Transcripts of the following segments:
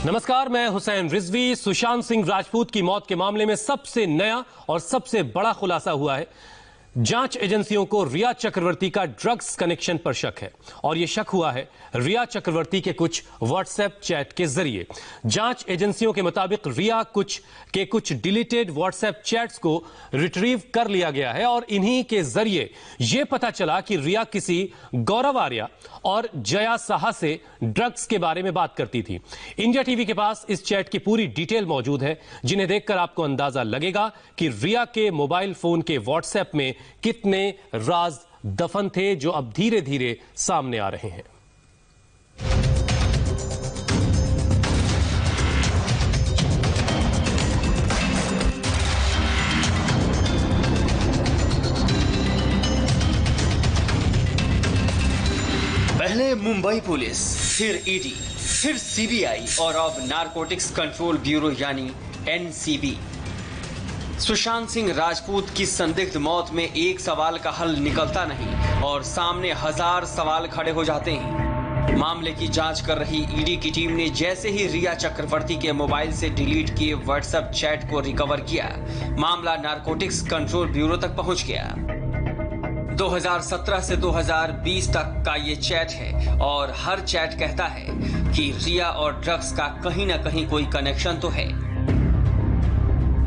नमस्कार, मैं हुसैन रिजवी। सुशांत सिंह राजपूत की मौत के मामले में सबसे नया और सबसे बड़ा खुलासा हुआ है। जांच एजेंसियों को रिया चक्रवर्ती का ड्रग्स कनेक्शन पर शक है और यह शक हुआ है रिया चक्रवर्ती के कुछ व्हाट्सएप चैट के जरिए। जांच एजेंसियों के मुताबिक रिया कुछ डिलीटेड व्हाट्सएप चैट्स को रिट्रीव कर लिया गया है और इन्हीं के जरिए यह पता चला कि रिया किसी गौरव आर्या और जया साहा से ड्रग्स के बारे में बात करती थी। इंडिया टीवी के पास इस चैट की पूरी डिटेल मौजूद है, जिन्हें देखकर आपको अंदाजा लगेगा कि रिया के मोबाइल फोन के व्हाट्सएप में कितने राज दफन थे जो अब धीरे धीरे सामने आ रहे हैं। पहले मुंबई पुलिस, फिर ईडी, फिर सीबीआई और अब नारकोटिक्स कंट्रोल ब्यूरो यानी एनसीबी। सुशांत सिंह राजपूत की संदिग्ध मौत में एक सवाल का हल निकलता नहीं और सामने हजार सवाल खड़े हो जाते हैं। मामले की जांच कर रही ईडी की टीम ने जैसे ही रिया चक्रवर्ती के मोबाइल से डिलीट किए व्हाट्सएप चैट को रिकवर किया, मामला नारकोटिक्स कंट्रोल ब्यूरो तक पहुंच गया। 2017 से 2020 तक का ये चैट है और हर चैट कहता है कि रिया और ड्रग्स का कहीं ना कहीं कोई कनेक्शन तो है।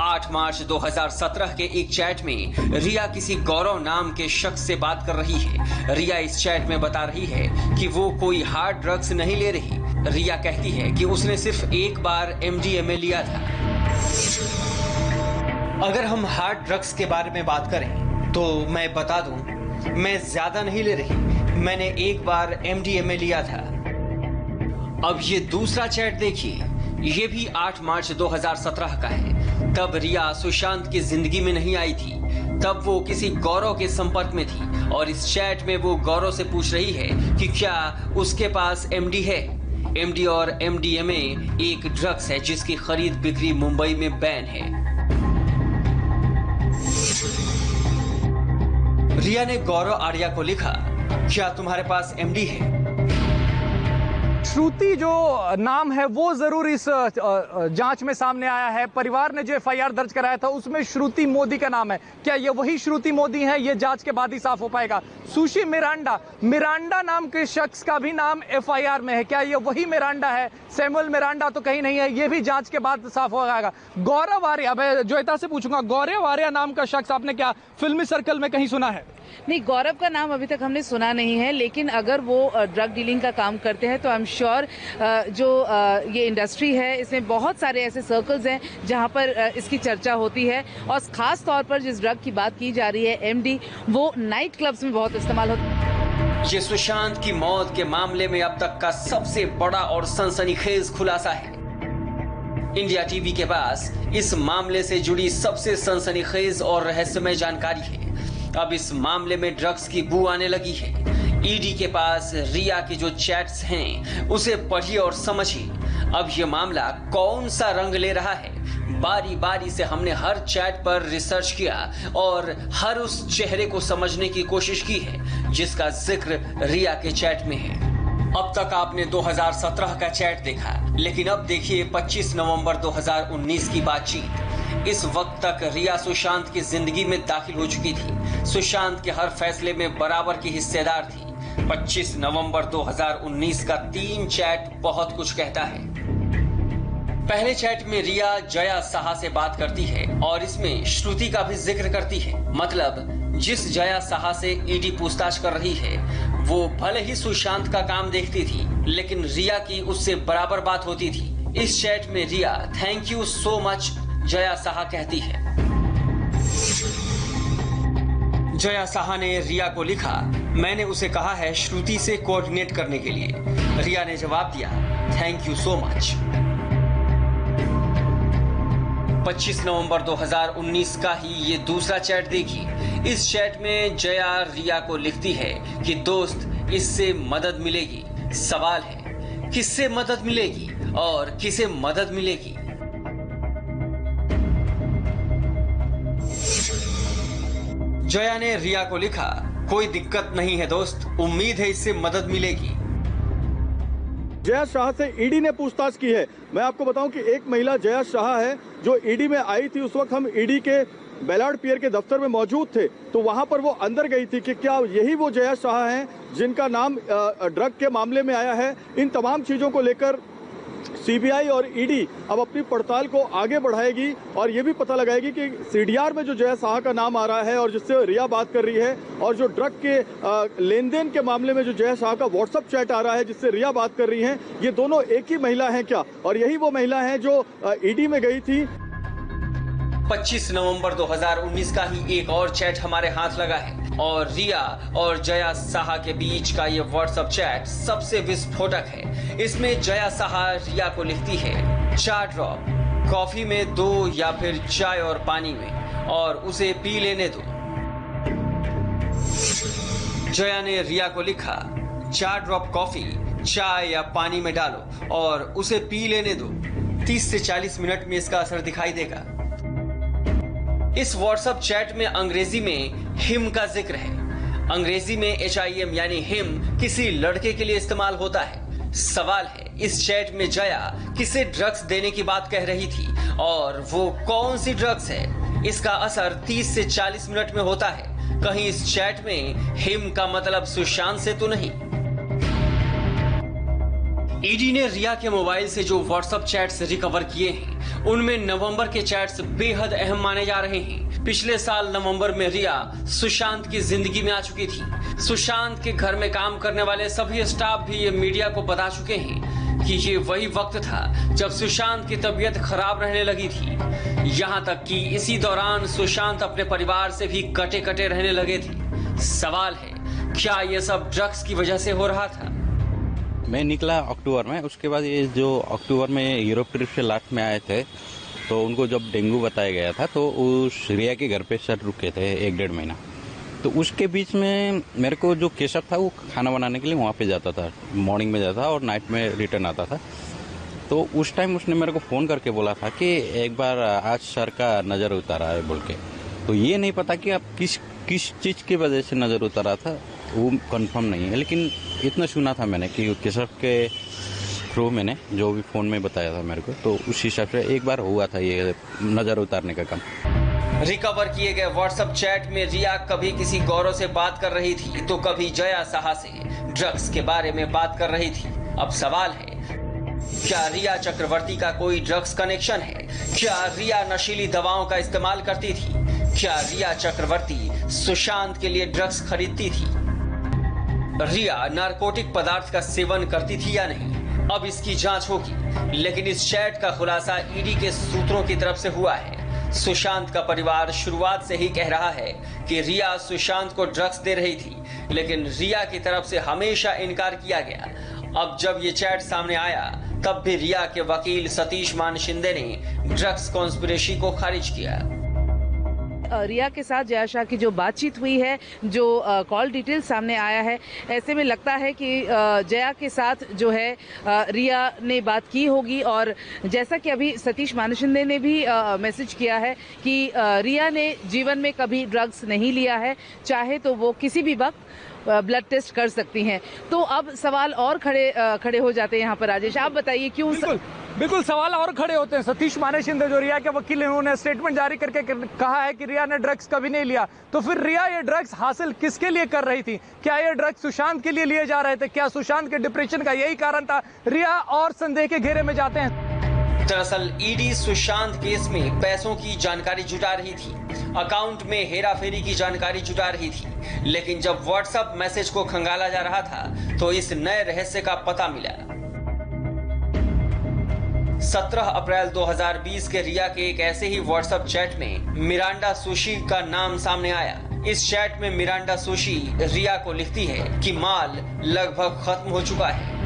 8 मार्च 2017 के एक चैट में रिया किसी गौरव नाम के शख्स से बात कर रही है। रिया इस चैट में बता रही है कि वो कोई हार्ड ड्रग्स नहीं ले रही। रिया कहती है कि उसने सिर्फ एक बार MDMA लिया था। अगर हम हार्ड ड्रग्स के बारे में बात करें तो मैं बता दूं, मैं ज्यादा नहीं ले रही, मैंने एक बार MDMA लिया था। अब ये दूसरा चैट देखिए, ये भी 8 मार्च 2017 का है। तब रिया सुशांत की जिंदगी में नहीं आई थी, तब वो किसी गौरव के संपर्क में थी और इस चैट में वो गौरव से पूछ रही है कि क्या उसके पास MD है। MD और MDMA एक ड्रग्स है जिसकी खरीद बिक्री मुंबई में बैन है। रिया ने गौरव आर्या को लिखा, क्या तुम्हारे पास MD है? श्रुति जो नाम है वो जरूर इस जांच में सामने आया है। परिवार ने जो FIR दर्ज कराया था उसमें श्रुति मोदी का नाम है। क्या ये वही श्रुति मोदी है? ये जांच के बाद ही साफ हो पाएगा। सुशी मिरांडा नाम के शख्स का भी नाम FIR में है। क्या ये वही मिरांडा है? सैमुअल मिरांडा तो कहीं नहीं है, ये भी जांच के बाद साफ हो जाएगा। गौरव आर्या, मैं जोयता से पूछूंगा, गौरव आर्या नाम का शख्स आपने क्या फिल्मी सर्कल में कहीं सुना है? नहीं, गौरव का नाम अभी तक हमने सुना नहीं है, लेकिन अगर वो ड्रग डीलिंग का काम करते हैं तो आई एम श्योर जो ये इंडस्ट्री है इसमें बहुत सारे ऐसे सर्कल्स हैं जहां पर इसकी चर्चा होती है और खास तौर पर जिस ड्रग की बात की जा रही है MD, वो नाइट क्लब्स में बहुत इस्तेमाल होता है। ये सुशांत की मौत के मामले में अब तक का सबसे बड़ा और सनसनीखेज खुलासा है। इंडिया टीवी के पास इस मामले से जुड़ी सबसे सनसनीखेज और रहस्यमय जानकारी है। अब इस मामले में ड्रग्स की बू आने लगी है। ईडी के पास रिया के जो चैट्स हैं उसे पढ़िए और समझिए। अब ये मामला कौन सा रंग ले रहा है, बारी बारी से हमने हर चैट पर रिसर्च किया और हर उस चेहरे को समझने की कोशिश की है जिसका जिक्र रिया के चैट में है। अब तक आपने 2017 का चैट देखा, लेकिन अब देखिए 25 नवंबर 2019 की बातचीत। इस वक्त तक रिया सुशांत की जिंदगी में दाखिल हो चुकी थी, सुशांत के हर फैसले में बराबर की हिस्सेदार थी। 25 नवंबर 2019 का 3 चैट बहुत कुछ कहता है। पहले चैट में रिया जया साहा से बात करती है और इसमें श्रुति का भी जिक्र करती है। मतलब जिस जया साहा से ईडी पूछताछ कर रही है वो भले ही सुशांत का काम देखती थी, लेकिन रिया की उससे बराबर बात होती थी। इस चैट में Riya thank you so much Jaya Saha कहती है। जया साहा ने रिया को लिखा, मैंने उसे कहा है श्रुति से कोऑर्डिनेट करने के लिए। रिया ने जवाब दिया, थैंक यू सो मच। 25 नवंबर 2019 का ही ये दूसरा चैट देखिए। इस चैट में जया रिया को लिखती है कि दोस्त, इससे मदद मिलेगी। सवाल है किससे मदद मिलेगी और किसे मदद मिलेगी? जया ने रिया को लिखा, कोई दिक्कत नहीं है दोस्त, उम्मीद है इससे मदद मिलेगी। जया शाह से ईडी ने पूछताछ की है। मैं आपको बताऊं कि एक महिला जया शाह है जो ईडी में आई थी। उस वक्त हम ईडी के बेलाड पियर के दफ्तर में मौजूद थे, तो वहां पर वो अंदर गई थी कि क्या यही वो जया शाह हैं जिनका नाम ड्रग के मामले में आया है। इन तमाम चीजों को लेकर सीबीआई और ईडी अब अपनी पड़ताल को आगे बढ़ाएगी और ये भी पता लगाएगी कि सीडीआर में जो जया शाह का नाम आ रहा है और जिससे रिया बात कर रही है, और जो ड्रग के लेन देन के मामले में जो जया शाह का व्हाट्सएप चैट आ रहा है जिससे रिया बात कर रही हैं, ये दोनों एक ही महिला हैं क्या, और यही वो महिला है जो ईडी में गई थी। 25 नवंबर 2019 का ही एक और चैट हमारे हाथ लगा है और रिया और जया शाह के बीच का ये व्हाट्सएप चैट सबसे विस्फोटक है। इसमें जया शाह रिया को लिखती है 4 ड्रॉप कॉफी में 2 या फिर चाय और पानी में, और उसे पी लेने दो। जया ने रिया को लिखा 4 ड्रॉप कॉफी चाय या पानी में डालो और उसे पी लेने दो। 30 से 40 मिनट में इसका असर दिखाई देगा। इस व्हाट्सएप चैट में अंग्रेजी में हिम का जिक्र है। अंग्रेजी में HIM यानी हिम किसी लड़के के लिए इस्तेमाल होता है। सवाल है, इस चैट में जया किसे ड्रग्स देने की बात कह रही थी और वो कौन सी ड्रग्स है। इसका असर 30 से 40 मिनट में होता है। कहीं इस चैट में हिम का मतलब सुशांत से तो नहीं। ईडी ने रिया के मोबाइल से जो व्हाट्सएप चैट्स रिकवर किए हैं, उनमें नवंबर के चैट्स बेहद अहम माने जा रहे हैं। पिछले साल नवंबर में रिया सुशांत की जिंदगी में आ चुकी थी। सुशांत के घर में काम करने वाले सभी स्टाफ भी ये मीडिया को बता चुके हैं कि ये वही वक्त था जब सुशांत की तबीयत खराब रहने लगी थी। यहाँ तक कि इसी दौरान सुशांत अपने परिवार से भी कटे कटे रहने लगे थे। सवाल है, क्या ये सब ड्रग्स की वजह से हो रहा था? मैं निकला अक्टूबर में। उसके बाद ये जो अक्टूबर में यूरोप ट्रिप से लास्ट में आए थे, तो उनको जब डेंगू बताया गया था तो उस रिया के घर पे सर रुके थे 1-1.5 महीना। तो उसके बीच में मेरे को जो केशव था वो खाना बनाने के लिए वहाँ पे जाता था। मॉर्निंग में जाता था और नाइट में रिटर्न आता था। तो उस टाइम उसने मेरे को फ़ोन करके बोला था कि एक बार आज सर का नज़र उतारा है बोल के। तो ये नहीं पता कि आप किस चीज़ की वजह से नज़र उतारा था, वो कंफर्म नहीं है। लेकिन इतना सुना था मैंने कि केशव के थ्रू मैंने जो भी फ़ोन में बताया था मेरे को, तो उस हिसाब से एक बार हुआ था ये नज़र उतारने का काम। रिकवर किए गए व्हाट्सएप चैट में रिया कभी किसी गौरव से बात कर रही थी तो कभी जया शाह से ड्रग्स के बारे में बात कर रही थी। अब सवाल है, क्या रिया चक्रवर्ती का कोई ड्रग्स कनेक्शन है? क्या रिया नशीली दवाओं का इस्तेमाल करती थी? क्या रिया चक्रवर्ती सुशांत के लिए ड्रग्स खरीदती थी? रिया नारकोटिक पदार्थ का सेवन करती थी या नहीं? अब इसकी जांच होगी। लेकिन इस चैट का खुलासा ईडी के सूत्रों की तरफ से हुआ है। सुशांत का परिवार शुरुआत से ही कह रहा है कि रिया सुशांत को ड्रग्स दे रही थी, लेकिन रिया की तरफ से हमेशा इनकार किया गया। अब जब ये चैट सामने आया, तब भी रिया के वकील सतीश मान शिंदे ने ड्रग्स कॉन्स्पिरेसी को खारिज किया। रिया के साथ जया शाह की जो बातचीत हुई है, जो कॉल डिटेल सामने आया है, ऐसे में लगता है कि जया के साथ जो है रिया ने बात की होगी। और जैसा कि अभी सतीश मानशिंदे ने भी मैसेज किया है कि रिया ने जीवन में कभी ड्रग्स नहीं लिया है, चाहे तो वो किसी भी वक्त ब्लड टेस्ट कर सकती हैं। तो अब सवाल और खड़े हो जाते हैं यहाँ पर। राजेश, आप बताइए क्यों? बिल्कुल सवाल और खड़े होते हैं। सतीश मानेशिंदे जो रिया के वकील हैं, उन्होंने स्टेटमेंट जारी करके कहा है कि रिया ने ड्रग्स कभी नहीं लिया। तो फिर रिया ये ड्रग्स हासिल किसके लिए कर रही थी? क्या ये ड्रग्स सुशांत के लिए लिए जा रहे थे? क्या सुशांत के डिप्रेशन का यही कारण था? रिया और संदेह के घेरे में जाते हैं। दरअसल ईडी सुशांत केस में पैसों की जानकारी जुटा रही थी, अकाउंट में हेराफेरी की जानकारी जुटा रही थी। लेकिन जब व्हाट्सएप मैसेज को खंगाला जा रहा था तो इस नए रहस्य का पता मिला। 17 अप्रैल 2020 के रिया के एक ऐसे ही व्हाट्सएप चैट में मिरांडा सुशी का नाम सामने आया। इस चैट में मिरांडा सुशी रिया को लिखती है कि माल लगभग खत्म हो चुका है।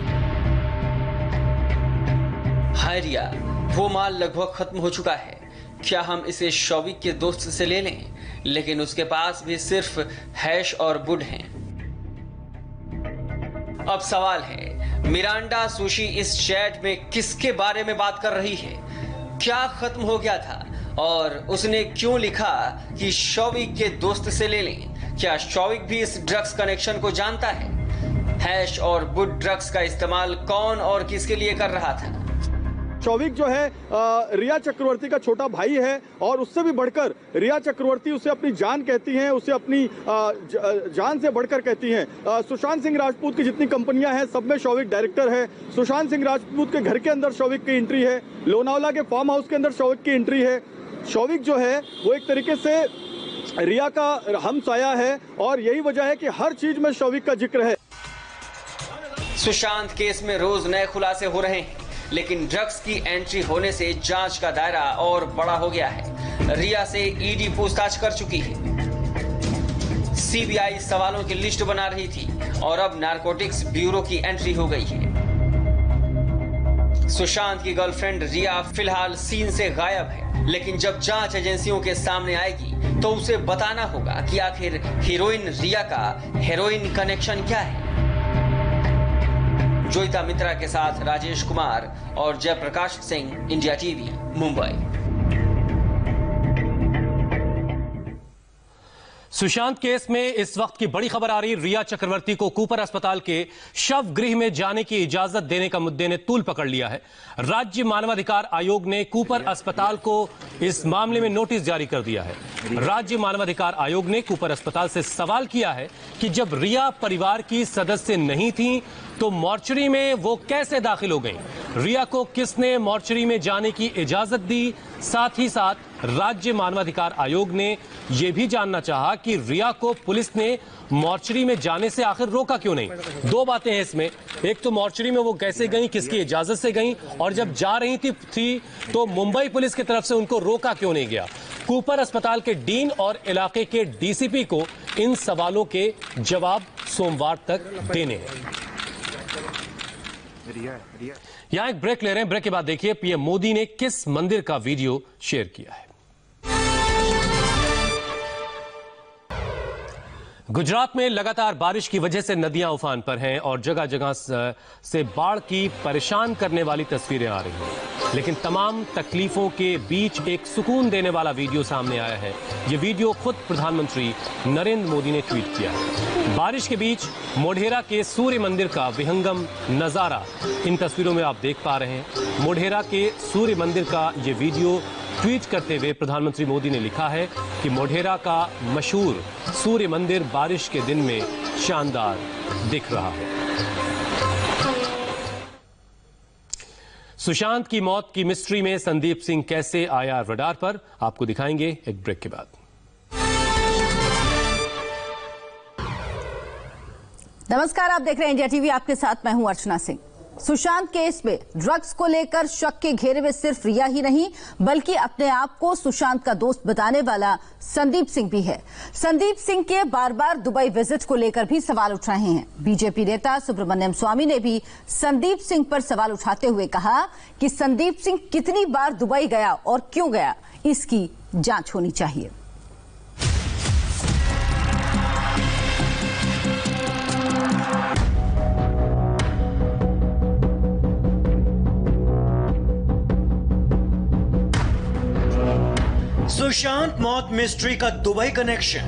हाय रिया, वो माल लगभग खत्म हो चुका है, क्या हम इसे शौविक के दोस्त से ले लें? लेकिन उसके पास भी सिर्फ हैश और बुड हैं। अब सवाल है, मिरांडा सुशी इस चैट में किसके बारे में बात कर रही है? क्या खत्म हो गया था और उसने क्यों लिखा कि शौविक के दोस्त से ले लें? क्या शौविक भी इस ड्रग्स कनेक्शन को जानता है? हैश और वुड ड्रग्स का इस्तेमाल कौन और किसके लिए कर रहा था? शौविक जो है रिया चक्रवर्ती का छोटा भाई है और उससे भी बढ़कर रिया चक्रवर्ती उसे अपनी जान कहती हैं, उसे अपनी जान से बढ़कर कहती हैं। सुशांत सिंह राजपूत की जितनी कंपनियां हैं सब में शौविक डायरेक्टर है। सुशांत सिंह राजपूत के घर के अंदर शौविक की एंट्री है, लोनावला के फार्म हाउस के अंदर शौविक की एंट्री है। शौविक जो है वो एक तरीके से रिया का हमसाया है और यही वजह है कि हर चीज में शौविक का जिक्र है। सुशांत केस में रोज नए खुलासे हो रहे हैं, लेकिन ड्रग्स की एंट्री होने से जांच का दायरा और बड़ा हो गया है। रिया से ईडी पूछताछ कर चुकी है, सीबीआई सवालों की लिस्ट बना रही थी और अब नारकोटिक्स ब्यूरो की एंट्री हो गई है। सुशांत की गर्लफ्रेंड रिया फिलहाल सीन से गायब है, लेकिन जब जांच एजेंसियों के सामने आएगी तो उसे बताना होगा कि आखिर हीरोइन रिया का हेरोइन कनेक्शन क्या है। जोईता मित्रा के साथ राजेश कुमार और Jayaprakash Singh, India TV, Mumbai. Sushant case में इस वक्त की बड़ी खबर आ रही, रिया चक्रवर्ती को कूपर अस्पताल के शव गृह में जाने की इजाजत देने का मुद्दे ने तूल पकड़ लिया है। राज्य मानवाधिकार आयोग ने कूपर अस्पताल को इस मामले में नोटिस जारी कर दिया है। राज्य मानवाधिकार आयोग ने कूपर अस्पताल से सवाल किया है कि जब रिया परिवार की सदस्य नहीं थी तो मॉर्चरी में वो कैसे दाखिल हो गई, रिया को किसने मॉर्चरी में जाने की इजाजत दी। साथ ही साथ राज्य मानवाधिकार आयोग ने यह भी जानना चाहा कि रिया को पुलिस ने मॉर्चरी में जाने से आखिर रोका क्यों नहीं। दो बातें हैं इसमें, एक तो मॉर्चरी में वो कैसे गई, किसकी इजाजत से गई, और जब जा रही थी तो मुंबई पुलिस की तरफ से उनको रोका क्यों नहीं गया। कूपर अस्पताल के डीन और इलाके के डीसीपी को इन सवालों के जवाब सोमवार तक देने हैं। यहां एक ब्रेक ले रहे हैं, ब्रेक के बाद देखिए पीएम मोदी ने किस मंदिर का वीडियो शेयर किया है। गुजरात में लगातार बारिश की वजह से नदियां उफान पर हैं और जगह जगह से बाढ़ की परेशान करने वाली तस्वीरें आ रही हैं, लेकिन तमाम तकलीफों के बीच एक सुकून देने वाला वीडियो सामने आया है। यह वीडियो खुद प्रधानमंत्री नरेंद्र मोदी ने ट्वीट किया है। बारिश के बीच मोढेरा के सूर्य मंदिर का विहंगम नजारा इन तस्वीरों में आप देख पा रहे हैं। मोढेरा के सूर्य मंदिर का यह वीडियो ट्वीट करते हुए प्रधानमंत्री मोदी ने लिखा है कि मोढेरा का मशहूर सूर्य मंदिर बारिश के दिन में शानदार दिख रहा है। सुशांत की मौत की मिस्ट्री में संदीप सिंह कैसे आया रडार पर, आपको दिखाएंगे एक ब्रेक के बाद। नमस्कार, आप देख रहे हैं इंडिया टीवी, आपके साथ मैं हूं अर्चना सिंह। सुशांत केस में ड्रग्स को लेकर शक के घेरे में सिर्फ रिया ही नहीं बल्कि अपने आप को सुशांत का दोस्त बताने वाला संदीप सिंह भी है। संदीप सिंह के बार बार दुबई विजिट को लेकर भी सवाल उठ रहे हैं। बीजेपी नेता सुब्रमण्यम स्वामी ने भी संदीप सिंह पर सवाल उठाते हुए कहा कि संदीप सिंह कितनी बार दुबई गया और क्यों गया, इसकी जांच होनी चाहिए। सुशांत मौत मिस्ट्री का दुबई कनेक्शन।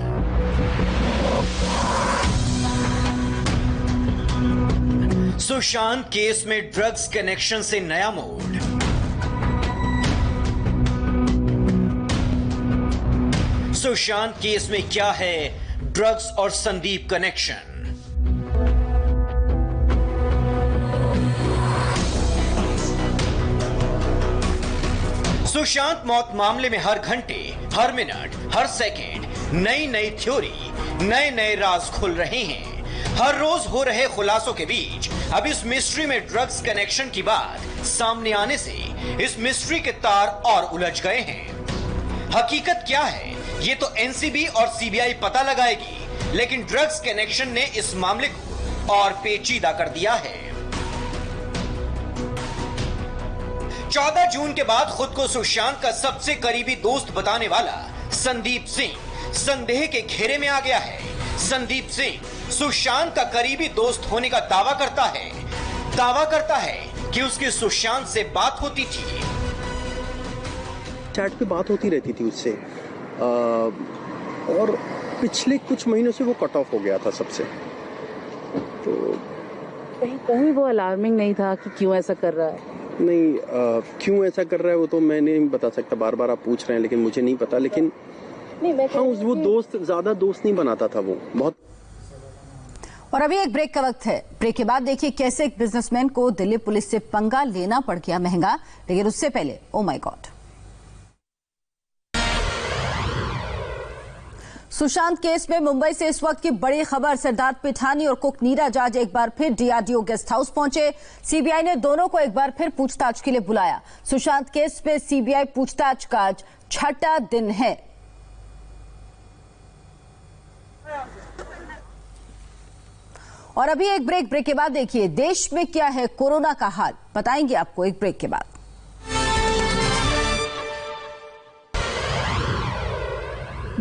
सुशांत केस में ड्रग्स कनेक्शन से नया मोड़। सुशांत केस में क्या है ड्रग्स और संदीप कनेक्शन। सुशांत मौत मामले में हर घंटे, हर मिनट, हर सेकंड नई नई थ्योरी, नए नए राज खुल रहे हैं। हर रोज हो रहे खुलासों के बीच अब इस मिस्ट्री में ड्रग्स कनेक्शन की बात सामने आने से इस मिस्ट्री के तार और उलझ गए हैं। हकीकत क्या है ये तो एनसीबी और सीबीआई पता लगाएगी, लेकिन ड्रग्स कनेक्शन ने इस मामले को और पेचीदा कर दिया है। 14 जून के बाद खुद को सुशांत का सबसे करीबी दोस्त बताने वाला संदीप सिंह संदेह के घेरे में आ गया है। संदीप सिंह सुशांत का करीबी दोस्त होने का दावा करता है कि उसकी सुशांत से बात होती थी। चैट पे बात होती रहती थी उससे और पिछले कुछ महीनों से वो कट ऑफ हो गया था सबसे। तो कहीं वो अलार्मिंग नहीं था कि क्यों ऐसा कर रहा है? नहीं, क्यों ऐसा कर रहा है वो तो मैं नहीं बता सकता। बार बार आप पूछ रहे हैं लेकिन मुझे नहीं पता। लेकिन हाँ, वो दोस्त ज्यादा दोस्त नहीं बनाता था वो बहुत। और अभी एक ब्रेक का वक्त है। ब्रेक के बाद देखिए कैसे एक बिजनेसमैन को दिल्ली पुलिस से पंगा लेना पड़ गया महंगा। लेकिन उससे पहले oh my God, Sushant case में मुंबई से इस वक्त की बड़ी खबर। सिद्धार्थ पिठानी और कुक नीरज आज एक बार फिर डीआरडीओ गेस्ट हाउस पहुंचे। सीबीआई ने दोनों को एक बार फिर पूछताछ के लिए बुलाया। सुशांत केस में सीबीआई पूछताछ का आज 6वां दिन है। और अभी एक ब्रेक के बाद देखिए देश में क्या है कोरोना का हाल, बताएंगे आपको एक ब्रेक के बाद।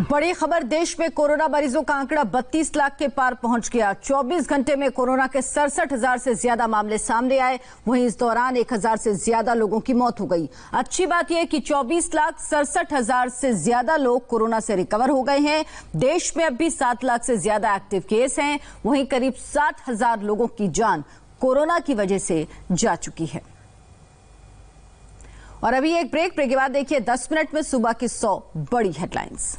बड़ी खबर, देश में कोरोना मरीजों का आंकड़ा 32 लाख के पार पहुंच गया। 24 घंटे में कोरोना के 67,000 से ज्यादा मामले सामने आए। वहीं इस दौरान 1,000 से ज्यादा लोगों की मौत हो गई। अच्छी बात यह कि 24,67,000 से ज्यादा लोग कोरोना से रिकवर हो गए हैं। देश में अब भी 7 लाख से ज्यादा एक्टिव केस हैं। वहीं करीब 60,000 लोगों की जान कोरोना की वजह से जा चुकी है। और अभी एक ब्रेक के बाद देखिए 10 मिनट में सुबह की 100 बड़ी हेडलाइंस।